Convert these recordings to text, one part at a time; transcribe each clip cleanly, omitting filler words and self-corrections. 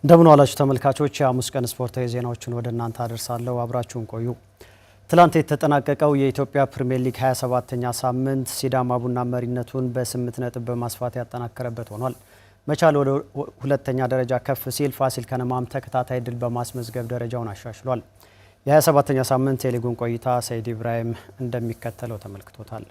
እንደምን ዋላችሁ ተመልካቾች፣ የሐሙስ ቀን ስፖርታዊ ዜናዎችን ወደ እናንተ አደርሳለሁ። አብራችሁን ቆዩ። ትላንት የተጠናቀቀው የኢትዮጵያ ፕሪሚየር ሊግ 27ኛ ሳምንት ሲዳማ ቡና መሪነቱን በ8 ነጥብ በማስፋት ያጠናከረበት ሆኗል። መቻል ወደ ሁለተኛ ደረጃ ከፍ ሲል ፋሲል ከነማም ተከታታይ ድል በማስመዝገብ ደረጃውን አሻሽሏል። የ27ኛ ሳምንት የሊጉን ቆይታ ሰይድ ኢብራሂም እንደሚከተለው ተመልክቶታል።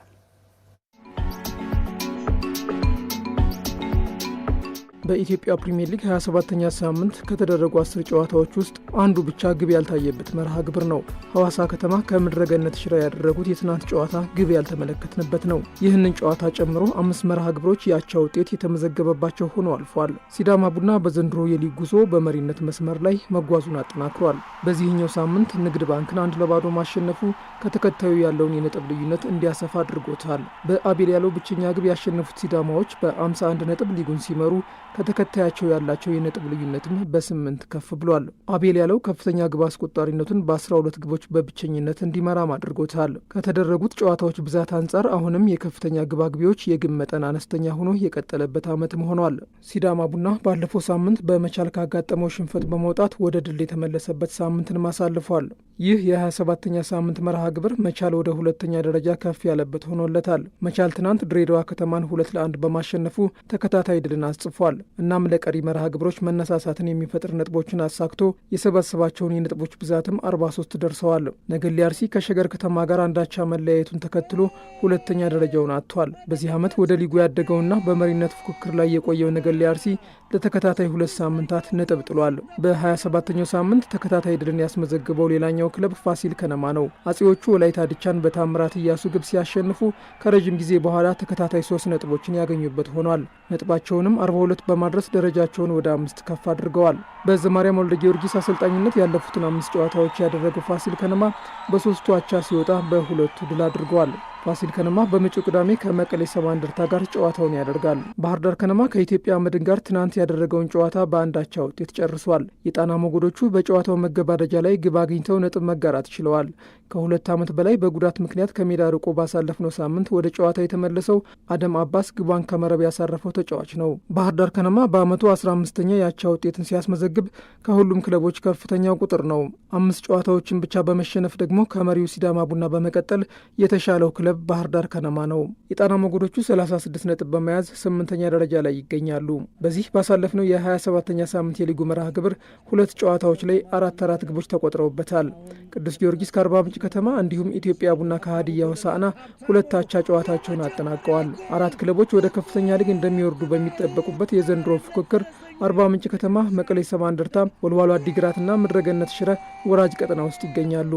በኢትዮጵያ ፕሪሚየር ሊግ 27ኛ ሳምንት ከተደረጉ 10 ጨዋታዎች ውስጥ አንዱ ብቻ ግብ ያልታየበት መርሃ ግብር ነው። ሐዋሳ ከተማ ከምድረገነት ሽራ ያደረጉት የትናንት ጨዋታ ግብ ያልተመለከትንበት ነው። ይህንን ጨዋታ ጨምሮ 5 መርሃ ግብሮች የአቻ ውጤት የተመዘገበባቸው ሆኖ አልፏል። ሲዳማ ቡና በዘንድሮ የሊግ ጉዞ በመሪነት መስመር ላይ መጓዙን አጠናክሯል። በዚህኛው ሳምንት ንግድ ባንክን 1-0 ማሸነፉ ከተከታዩ ያለውን የነጥብ ልዩነት እንዲያሰፋ አድርጎታል። በአቤል ያለው ብቸኛ ግብ ያሸነፉት ሲዳማዎች በ51 ነጥብ ሊጉን ሲመሩ ከተከታያቸው ያላቸው የነጥብ ልዩነትም በ8 ከፍ ብሏል። አቤል ያለው ከፍተኛ ግብ አስቆጣሪነቱን በ12 ግቦች በብቸኝነት እንዲመራም አድርጎታል። ከተደረጉት ጨዋታዎች ብዛት አንጻር አሁንም የከፍተኛ ግብ አግቢዎች የግብ መጠን አነስተኛ ሆኖ የቀጠለበት ዓመትም ሆኗል። ሲዳማ ቡና ባለፈው ሳምንት በመቻል ካጋጠመው ሽንፈት በመውጣት ወደ ድል የተመለሰበት ሳምንትን አሳልፏል። ይህ የ27ኛ ሳምንት መርሃ ግብር መቻል ወደ ሁለተኛ ደረጃ ከፍ ያለበት ሆኖለታል። መቻል ትናንት ድሬዳዋ ከተማን 2-1 በማሸነፉ ተከታታይ ድልን አስጽፏል። እናም ለቀሪ መርሃ ግብሮች መነሳሳትን የሚፈጥር ነጥቦችን አሳክቶ የሰበሰባቸውን የነጥቦች ብዛትም 43 ደርሰዋል። ነገሌ አርሲ ከሸገር ከተማ ጋር አንዳቻ መለያየቱን ተከትሎ ሁለተኛ ደረጃውን አጥቷል። በዚህ ዓመት ወደ ሊጉ ያደገውና በመሪነት ፉክክር ላይ የቆየው ነገሌ አርሲ ለተከታታይ 2 ሳምንታት ነጥብ ጥሏል። በ27ኛው ሳምንት ተከታታይ ድልን ያስመዘገበው ሌላኛው ክለብ ፋሲል ከነማ ነው። አጼዎቹ ወላይታ ዲቻን በታምራት እያሱ ግብ ሲያሸንፉ ከረጅም ጊዜ በኋላ ተከታታይ 3 ነጥቦችን ያገኙበት ሆኗል። ነጥባቸውንም 42 በማድረስ ደረጃቸውን ወደ 5 ከፍ አድርገዋል። በዘማሪያም ወልደ ጊዮርጊስ አሰልጣኝነት ያለፉትን 5 ጨዋታዎች ያደረገው ፋሲል ከነማ በ3ቱ አቻ ሲወጣ በ2ቱ ድል አድርገዋል። ፋሲል ከነማ በመጪው ቅዳሜ ከመቀሌ ሰባ እንደርታ ጋር ጨዋታውን ያደርጋል። ባህር ዳር ከነማ ከኢትዮጵያ መድን ጋር ትናንት ያደረገውን ጨዋታ በአንድ አቻ ውጤት ጨርሷል። የጣና ሞገዶቹ በጨዋታው መገባደጃ ላይ ግብ አግኝተው ነጥብ መጋራት ችለዋል። ከ2 ዓመት በላይ በጉዳት ምክንያት ከሜዳ ርቆ ባሳለፍነው ሳምንት ወደ ጨዋታ የተመለሰው አደም አባስ ግቧን ከመረብ ያሳረፈው ተጫዋች ነው። ባህር ዳር ከነማ በዓመቱ 15ኛ የአቻ ውጤትን ሲያስመዘግብ ከሁሉም ክለቦች ከፍተኛው ቁጥር ነው። 5 ጨዋታዎችን ብቻ በመሸነፍ ደግሞ ከመሪው ሲዳማ ቡና በመቀጠል የተሻለው ክለብ ባህር ዳር ከነማ ነው። የጣና ሞገዶቹ 36 ነጥብ በመያዝ 8ኛ ደረጃ ላይ ይገኛሉ። በዚህ ባሳለፍነው የ27ኛ ሳምንት የሊጉ መርሃ ግብር 2 ጨዋታዎች ላይ 4 ግቦች ተቆጥረውበታል። ቅዱስ ጊዮርጊስ ከአርባ ምንጭ ከተማ እንዲሁም ኢትዮጵያ ቡና ከሀዲያ ሆሳዕና 2 አቻ ጨዋታቸውን አጠናቀዋል። 4 ክለቦች ወደ ከፍተኛ ሊግ እንደሚወርዱ በሚጠበቁበት የዘንድሮ ፉክክር አርባ ምንጭ ከተማ፣ መቀሌ ሰባ እንደርታ፣ ወልዋሎ አዲግራትና ምድረገነት ሽረ ወራጅ ቀጠና ውስጥ ይገኛሉ።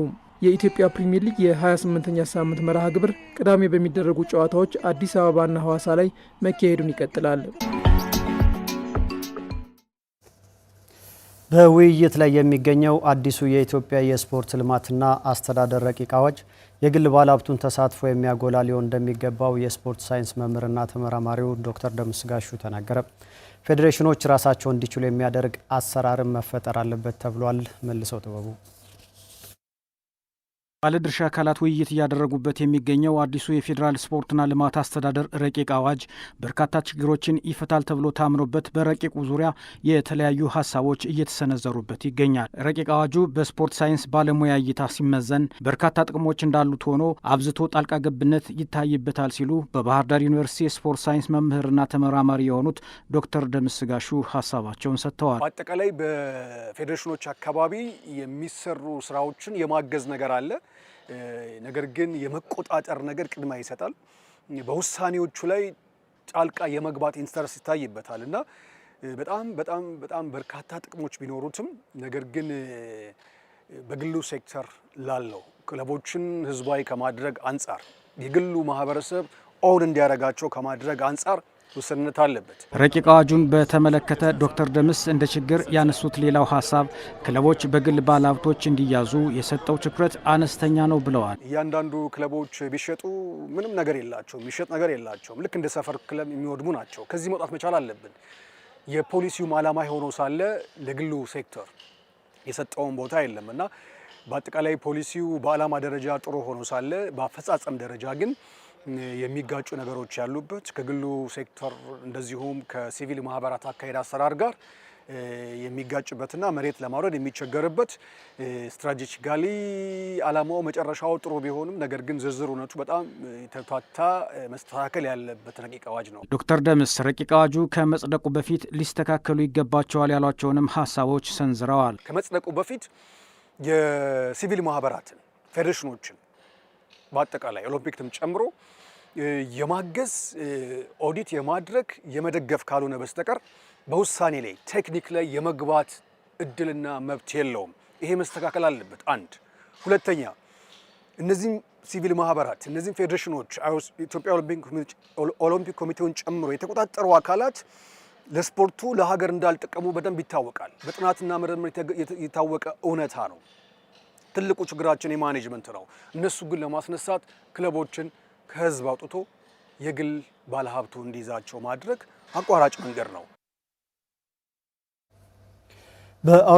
የኢትዮጵያ ፕሪሚየር ሊግ የ28ኛ ሳምንት መርሃ ግብር ቅዳሜ በሚደረጉ ጨዋታዎች አዲስ አበባና ሐዋሳ ላይ መካሄዱን ይቀጥላል። በውይይት ላይ የሚገኘው አዲሱ የኢትዮጵያ የስፖርት ልማትና አስተዳደር ረቂቅ አዋጅ የግል ባለሀብቱን ተሳትፎ የሚያጎላ ሊሆን እንደሚገባው የስፖርት ሳይንስ መምህርና ተመራማሪው ዶክተር ደምስ ጋሹ ተናገረ። ፌዴሬሽኖች ራሳቸውን እንዲችሉ የሚያደርግ አሰራርም መፈጠር አለበት ተብሏል። መልሰው ጥበቡ ባለድርሻ አካላት ውይይት እያደረጉበት የሚገኘው አዲሱ የፌዴራል ስፖርትና ልማት አስተዳደር ረቂቅ አዋጅ በርካታ ችግሮችን ይፈታል ተብሎ ታምኖበት በረቂቁ ዙሪያ የተለያዩ ሀሳቦች እየተሰነዘሩበት ይገኛል። ረቂቅ አዋጁ በስፖርት ሳይንስ ባለሙያ እይታ ሲመዘን በርካታ ጥቅሞች እንዳሉት ሆኖ አብዝቶ ጣልቃ ገብነት ይታይበታል ሲሉ በባህር ዳር ዩኒቨርሲቲ የስፖርት ሳይንስ መምህርና ተመራማሪ የሆኑት ዶክተር ደምስ ጋሹ ሀሳባቸውን ሰጥተዋል። በአጠቃላይ በፌዴሬሽኖች አካባቢ የሚሰሩ ስራዎችን የማገዝ ነገር አለ። ነገር ግን የመቆጣጠር ነገር ቅድማ ይሰጣል። በውሳኔዎቹ ላይ ጣልቃ የመግባት ኢንተረስት ይታይበታል እና በጣም በርካታ ጥቅሞች ቢኖሩትም ነገር ግን በግሉ ሴክተር ላለው ክለቦችን ህዝባዊ ከማድረግ አንጻር የግሉ ማህበረሰብ ኦን እንዲያደርጋቸው ከማድረግ አንጻር ውስንነት አለበት። ረቂቅ አዋጁን በተመለከተ ዶክተር ደምስ እንደ ችግር ያነሱት ሌላው ሀሳብ ክለቦች በግል ባለሀብቶች እንዲያዙ የሰጠው ትኩረት አነስተኛ ነው ብለዋል። እያንዳንዱ ክለቦች ቢሸጡ ምንም ነገር የላቸውም፣ የሚሸጥ ነገር የላቸውም። ልክ እንደ ሰፈር ክለብ የሚወድሙ ናቸው። ከዚህ መውጣት መቻል አለብን። የፖሊሲውም ዓላማ ሆኖ ሳለ ለግሉ ሴክተር የሰጠውን ቦታ የለም እና በአጠቃላይ ፖሊሲው በዓላማ ደረጃ ጥሩ ሆኖ ሳለ በአፈጻጸም ደረጃ ግን የሚጋጩ ነገሮች ያሉበት ከግሉ ሴክተር እንደዚሁም ከሲቪል ማህበራት አካሄድ አሰራር ጋር የሚጋጭበትና መሬት ለማውረድ የሚቸገርበት ስትራቴጂካሊ ዓላማው መጨረሻው ጥሩ ቢሆንም ነገር ግን ዝርዝር እውነቱ በጣም የተቷታ መስተካከል ያለበት ረቂቅ አዋጅ ነው። ዶክተር ደምስ ረቂቅ አዋጁ ከመጽደቁ በፊት ሊስተካከሉ ይገባቸዋል ያሏቸውንም ሀሳቦች ሰንዝረዋል። ከመጽደቁ በፊት የሲቪል ማህበራትን፣ ፌዴሬሽኖችን በአጠቃላይ ኦሎምፒክንም ጨምሮ የማገዝ ኦዲት የማድረግ የመደገፍ ካልሆነ በስተቀር በውሳኔ ላይ ቴክኒክ ላይ የመግባት እድልና መብት የለውም። ይሄ መስተካከል አለበት። አንድ ሁለተኛ እነዚህ ሲቪል ማህበራት እነዚህ ፌዴሬሽኖች ኢትዮጵያ ኦሎምፒክ ኮሚቴውን ጨምሮ የተቆጣጠሩ አካላት ለስፖርቱ ለሀገር እንዳልጠቀሙ በደንብ ይታወቃል። በጥናትና ምርምር የታወቀ እውነታ ነው። ትልቁ ችግራችን የማኔጅመንት ነው። እነሱ ግን ለማስነሳት ክለቦችን ከህዝብ አውጥቶ የግል ባለሀብቱ እንዲይዛቸው ማድረግ አቋራጭ መንገድ ነው።